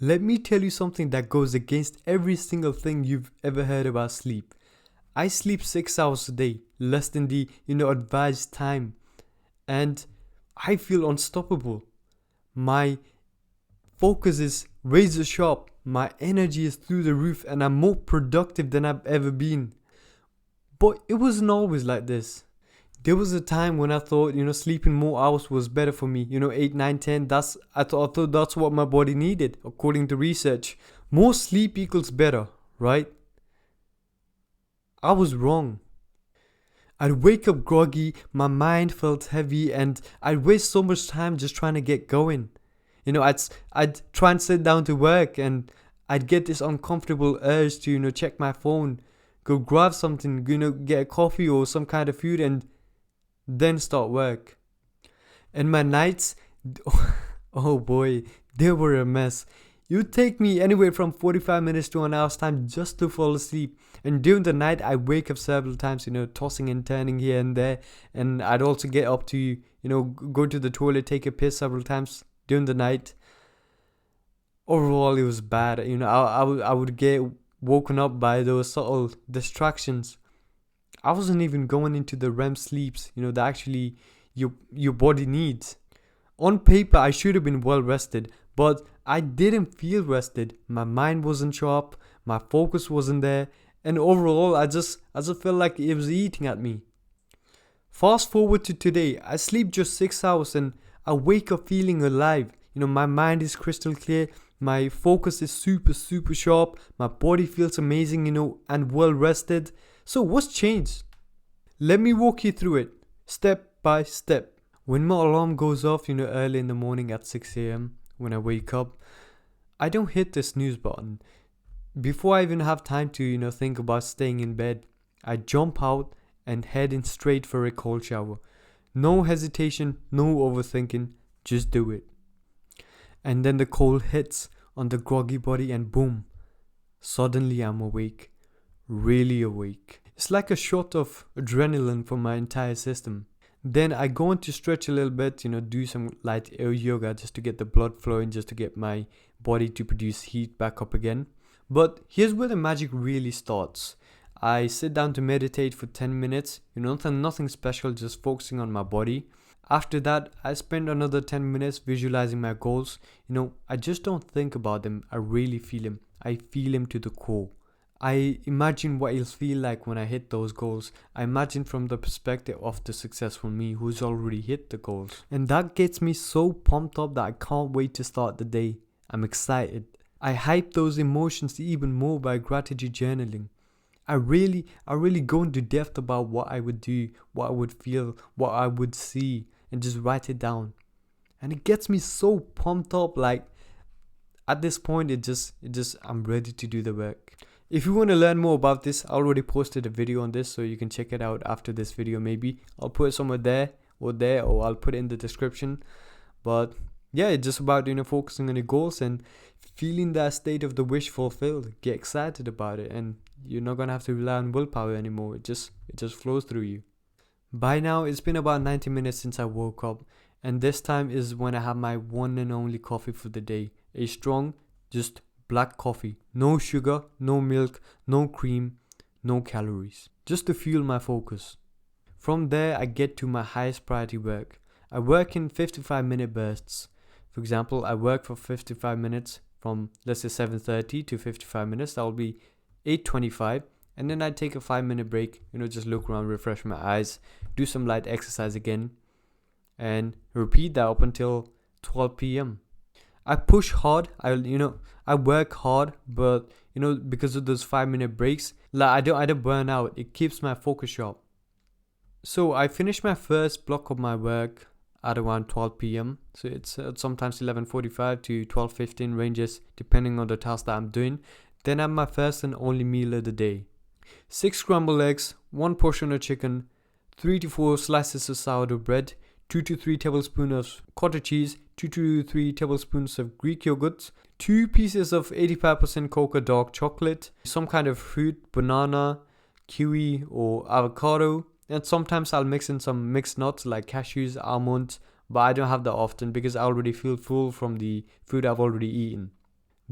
Let me tell you something that goes against every single thing you've ever heard about sleep. I sleep 6 hours a day, less than the advised time, and I feel unstoppable. My focus is razor sharp, my energy is through the roof, and I'm more productive than I've ever been. But it wasn't always like this. There was a time when I thought, sleeping more hours was better for me. 8, 9, 10. I thought that's what my body needed, according to research. More sleep equals better, right? I was wrong. I'd wake up groggy, my mind felt heavy, and I'd waste so much time just trying to get going. I'd try and sit down to work, and I'd get this uncomfortable urge to, check my phone, go grab something, get a coffee or some kind of food, and then start work. And my nights, oh boy, they were a mess. It would take me anywhere from 45 minutes to an hour's time just to fall asleep. And during the night, I wake up several times, tossing and turning here and there. And I'd also get up to, go to the toilet, take a piss several times during the night. Overall, it was bad. I would get woken up by those subtle distractions. I wasn't even going into the REM sleeps, that actually your body needs. On paper, I should have been well rested, but I didn't feel rested. My mind wasn't sharp, my focus wasn't there, and overall, I just felt like it was eating at me. Fast forward to today, I sleep just 6 hours and I wake up feeling alive. My mind is crystal clear, my focus is super, super sharp, my body feels amazing, and well rested. So what's changed? Let me walk you through it, step by step. When my alarm goes off, early in the morning at 6 a.m., when I wake up, I don't hit the snooze button. Before I even have time to, think about staying in bed, I jump out and head in straight for a cold shower. No hesitation, no overthinking, just do it. And then the cold hits on the groggy body and boom, suddenly I'm awake. Really awake. It's like a shot of adrenaline for my entire system. Then I go on to stretch a little bit, do some light air yoga just to get the blood flowing, just to get my body to produce heat back up again. But here's where the magic really starts. I sit down to meditate for 10 minutes, nothing special, just focusing on my body. After that, I spend another 10 minutes visualizing my goals. I just don't think about them, I really feel them. I feel them to the core. I imagine what it'll feel like when I hit those goals. I imagine from the perspective of the successful me who's already hit the goals. And that gets me so pumped up that I can't wait to start the day. I'm excited. I hype those emotions even more by gratitude journaling. I really go into depth about what I would do, what I would feel, what I would see, and just write it down. And it gets me so pumped up, like at this point I'm ready to do the work. If you want to learn more about this, I already posted a video on this, so you can check it out after this video maybe. I'll put it somewhere there, or I'll put it in the description. But yeah, it's just about, focusing on your goals and feeling that state of the wish fulfilled. Get excited about it, and you're not going to have to rely on willpower anymore. It just flows through you. By now, it's been about 90 minutes since I woke up, and this time is when I have my one and only coffee for the day. A strong, just black coffee. No sugar, no milk, no cream, no calories. Just to fuel my focus. From there, I get to my highest priority work. I work in 55-minute bursts. For example, I work for 55 minutes from, let's say, 7:30 to 55 minutes. That will be 8:25. And then I take a 5-minute break, just look around, refresh my eyes, do some light exercise again, and repeat that up until 12 p.m. I push hard, I work hard, but because of those 5-minute breaks, I don't burn out. It keeps my focus sharp. So I finish my first block of my work at around 12 p.m. So it's sometimes 11:45 to 12:15 ranges, depending on the task that I'm doing. Then I have my first and only meal of the day. 6 scrambled eggs, 1 portion of chicken, 3 to 4 slices of sourdough bread, 2 to 3 tablespoons of cottage cheese, 2 to 3 tablespoons of Greek yogurt, 2 pieces of 85% cocoa dark chocolate, some kind of fruit, banana, kiwi or avocado, and sometimes I'll mix in some mixed nuts like cashews, almonds, but I don't have that often because I already feel full from the food I've already eaten.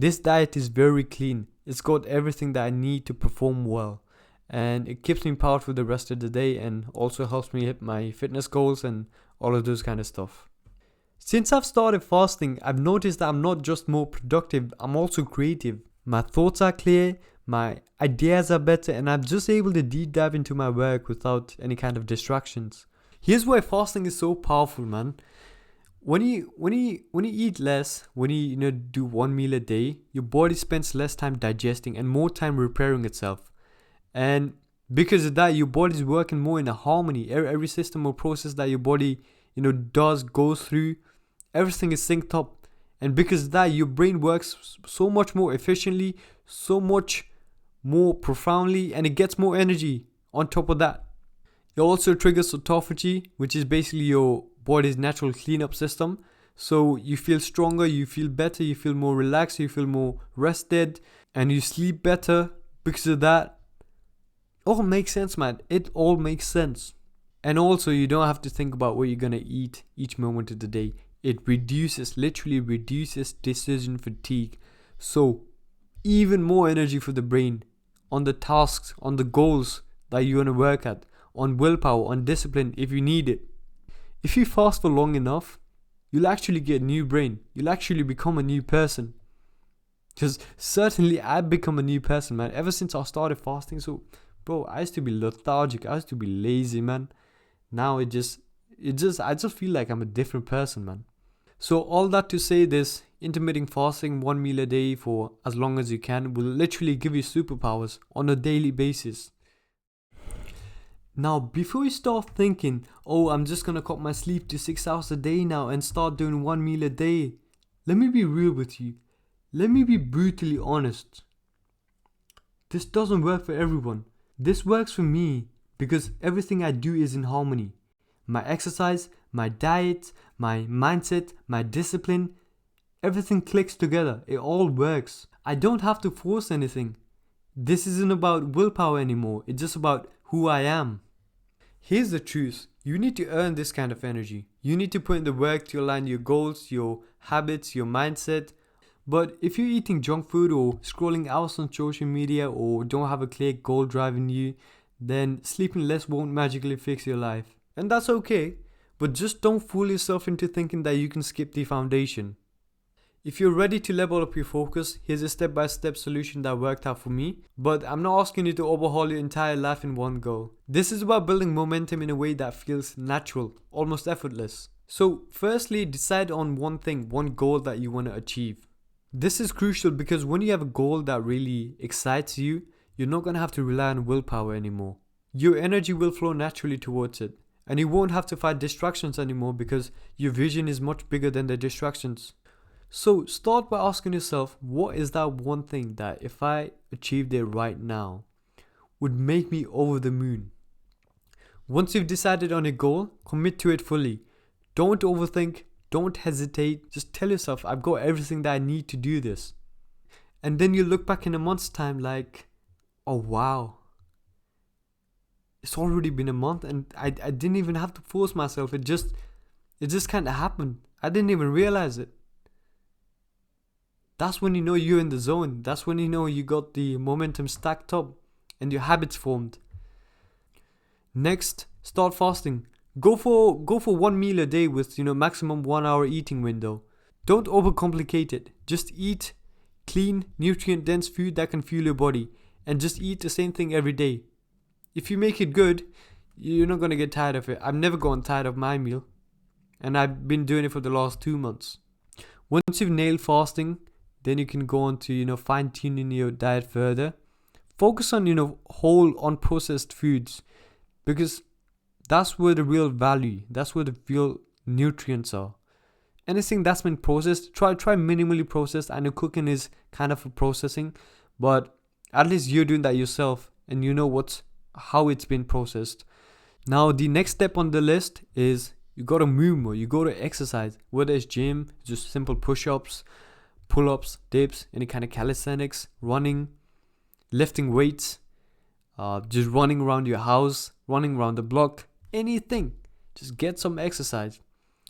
This diet is very clean. It's got everything that I need to perform well. And it keeps me powered for the rest of the day and also helps me hit my fitness goals and all of those kind of stuff. Since I've started fasting, I've noticed that I'm not just more productive, I'm also creative. My thoughts are clear, my ideas are better, and I'm just able to deep dive into my work without any kind of distractions. Here's why fasting is so powerful, man. When you eat less, when you do one meal a day, your body spends less time digesting and more time repairing itself. And because of that, your body's working more in a harmony. Every system or process that your body goes through, everything is synced up. And because of that, your brain works so much more efficiently, so much more profoundly, and it gets more energy on top of that. It also triggers autophagy, which is basically your body's natural cleanup system. So you feel stronger, you feel better, you feel more relaxed, you feel more rested, and you sleep better because of that. All makes sense, man. It all makes sense. And also, you don't have to think about what you're gonna eat each moment of the day. It literally reduces decision fatigue. So, even more energy for the brain on the tasks, on the goals that you wanna work at, on willpower, on discipline if you need it. If you fast for long enough, you'll actually get a new brain. You'll actually become a new person. Because certainly I've become a new person, man, ever since I started fasting. So, bro, I used to be lethargic. I used to be lazy, man. Now I just feel like I'm a different person, man. So all that to say, this intermittent fasting, 1 meal a day for as long as you can, will literally give you superpowers on a daily basis. Now, before you start thinking, oh, I'm just gonna cut my sleep to 6 hours a day now and start doing 1 meal a day, let me be real with you. Let me be brutally honest. This doesn't work for everyone. This works for me because everything I do is in harmony. My exercise, my diet, my mindset, my discipline, everything clicks together. It all works. I don't have to force anything. This isn't about willpower anymore. It's just about who I am. Here's the truth. You need to earn this kind of energy. You need to put in the work to align your goals, your habits, your mindset. But if you're eating junk food or scrolling hours on social media or don't have a clear goal driving you, then sleeping less won't magically fix your life. And that's okay. But just don't fool yourself into thinking that you can skip the foundation. If you're ready to level up your focus, here's a step-by-step solution that worked out for me. But I'm not asking you to overhaul your entire life in one go. This is about building momentum in a way that feels natural, almost effortless. So firstly, decide on one thing, one goal that you want to achieve. This is crucial because when you have a goal that really excites you, you're not going to have to rely on willpower anymore. Your energy will flow naturally towards it. And you won't have to fight distractions anymore because your vision is much bigger than the distractions. So start by asking yourself, what is that one thing that if I achieved it right now would make me over the moon? Once you've decided on a goal, commit to it fully. Don't overthink, don't hesitate. Just tell yourself, I've got everything that I need to do this. And then you look back in a month's time like, oh wow. It's already been a month and I didn't even have to force myself. It just kind of happened. I didn't even realize it. That's when you know you're in the zone. That's when you know you got the momentum stacked up and your habits formed. Next, start fasting. Go for 1 meal a day with maximum 1 hour eating window. Don't overcomplicate it. Just eat clean, nutrient dense food that can fuel your body and just eat the same thing every day. If you make it good, you're not going to get tired of it. I've never gotten tired of my meal. And I've been doing it for the last 2 months. Once you've nailed fasting, then you can go on to, fine tuning your diet further. Focus on, whole unprocessed foods. Because that's where the real value, that's where the real nutrients are. Anything that's been processed, try minimally processed. I know cooking is kind of a processing. But at least you're doing that yourself. And you know how it's been processed. Now the next step on the list is you gotta move more, you gotta exercise, whether it's gym, just simple push-ups, pull-ups, dips, any kind of calisthenics, running, lifting weights, just running around your house, running around the block, anything. Just get some exercise.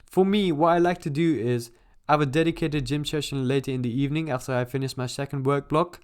For me, what I like to do is I have a dedicated gym session later in the evening after I finish my second work block.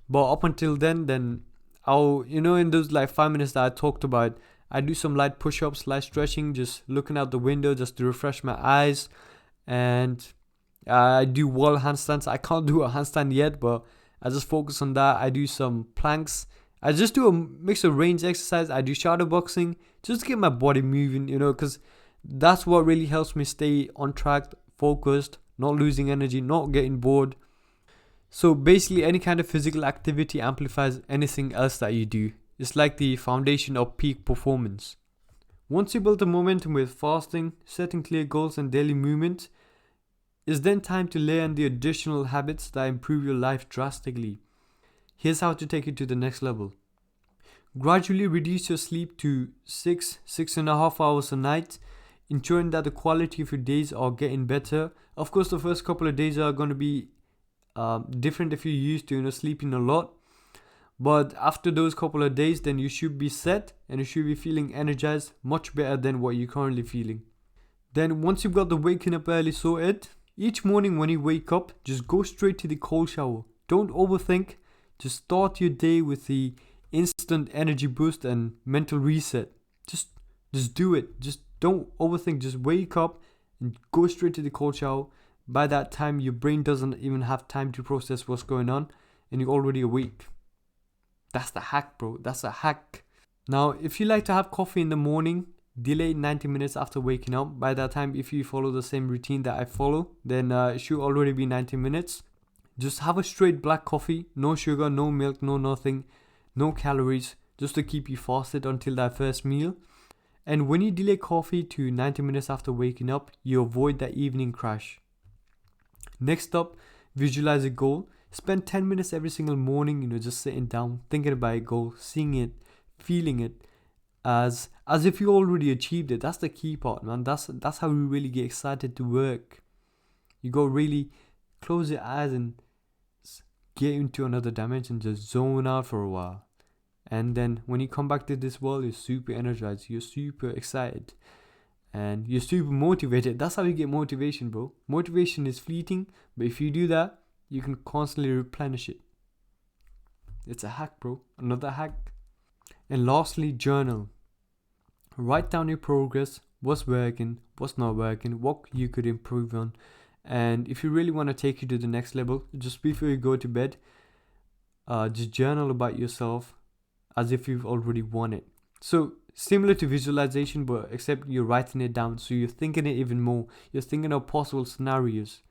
But up until then I'll, in those like 5 minutes that I talked about, I do some light push-ups, light stretching, just looking out the window just to refresh my eyes. And I do wall handstands. I can't do a handstand yet, but I just focus on that. I do some planks. I just do a mix of range exercise. I do shadow boxing just to get my body moving, because that's what really helps me stay on track, focused, not losing energy, not getting bored. So basically, any kind of physical activity amplifies anything else that you do. It's like the foundation of peak performance. Once you build the momentum with fasting, setting clear goals and daily movement, it's then time to layer in the additional habits that improve your life drastically. Here's how to take it to the next level. Gradually reduce your sleep to 6.5 hours a night, ensuring that the quality of your days are getting better. Of course, the first couple of days are going to be different if you're used to sleeping a lot. But after those couple of days, then you should be set and you should be feeling energized much better than what you're currently feeling. Then once you've got the waking up early sorted, each morning when you wake up, just go straight to the cold shower. Don't overthink. Just start your day with the instant energy boost and mental reset. Just do it. Just don't overthink. Just wake up and go straight to the cold shower. By that time, your brain doesn't even have time to process what's going on and you're already awake. That's the hack, bro. That's a hack. Now, if you like to have coffee in the morning, delay 90 minutes after waking up. By that time, if you follow the same routine that I follow, then it should already be 90 minutes. Just have a straight black coffee. No sugar, no milk, no nothing. No calories. Just to keep you fasted until that first meal. And when you delay coffee to 90 minutes after waking up, you avoid that evening crash. Next up, visualize a goal. Spend 10 minutes every single morning, just sitting down, thinking about a goal, seeing it, feeling it as if you already achieved it. That's the key part, man. That's how you really get excited to work. You go really close your eyes and get into another dimension, just zone out for a while. And then when you come back to this world, you're super energized, you're super excited, and you're super motivated. That's how you get motivation, bro. Motivation is fleeting, but if you do that, you can constantly replenish it. It's a hack, bro. Another hack. And lastly, journal. Write down your progress, what's working, what's not working, what you could improve on. And if you really want to take it to the next level, just before you go to bed, just journal about yourself as if you've already won it. So similar to visualization, but except you're writing it down. So you're thinking it even more. You're thinking of possible scenarios.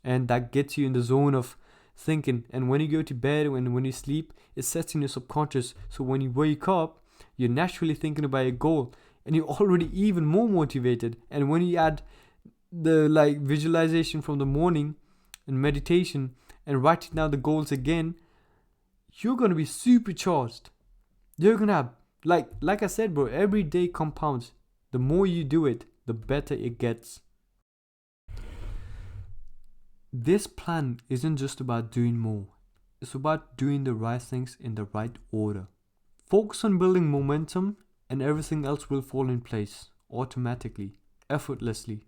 And that gets you in the zone of thinking. And when you go to bed, when you sleep, it sets in your subconscious. So when you wake up, you're naturally thinking about a goal. And you're already even more motivated. And when you add the visualization from the morning and meditation and writing down the goals again, you're going to be supercharged. You're going to have, like I said, bro, every day compounds. The more you do it, the better it gets. This plan isn't just about doing more. It's about doing the right things in the right order. Focus on building momentum and everything else will fall in place automatically, effortlessly.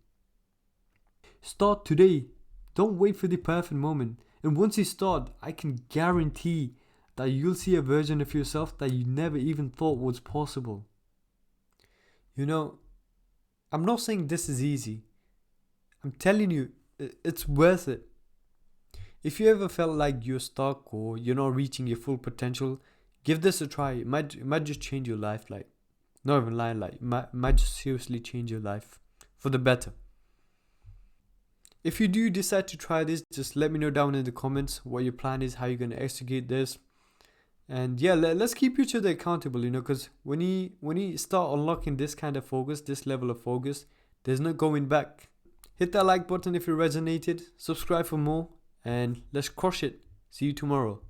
Start today. Don't wait for the perfect moment. And once you start, I can guarantee that you'll see a version of yourself that you never even thought was possible. I'm not saying this is easy. I'm telling you, it's worth it. If you ever felt like you're stuck or you're not reaching your full potential, give this a try. It might just change your life. Not even lying, it might just seriously change your life for the better. If you do decide to try this, just let me know down in the comments what your plan is, how you're going to execute this. And yeah, let's keep each other accountable, because when you start unlocking this kind of focus, this level of focus, there's no going back. Hit that like button if it resonated, subscribe for more, and let's crush it. See you tomorrow.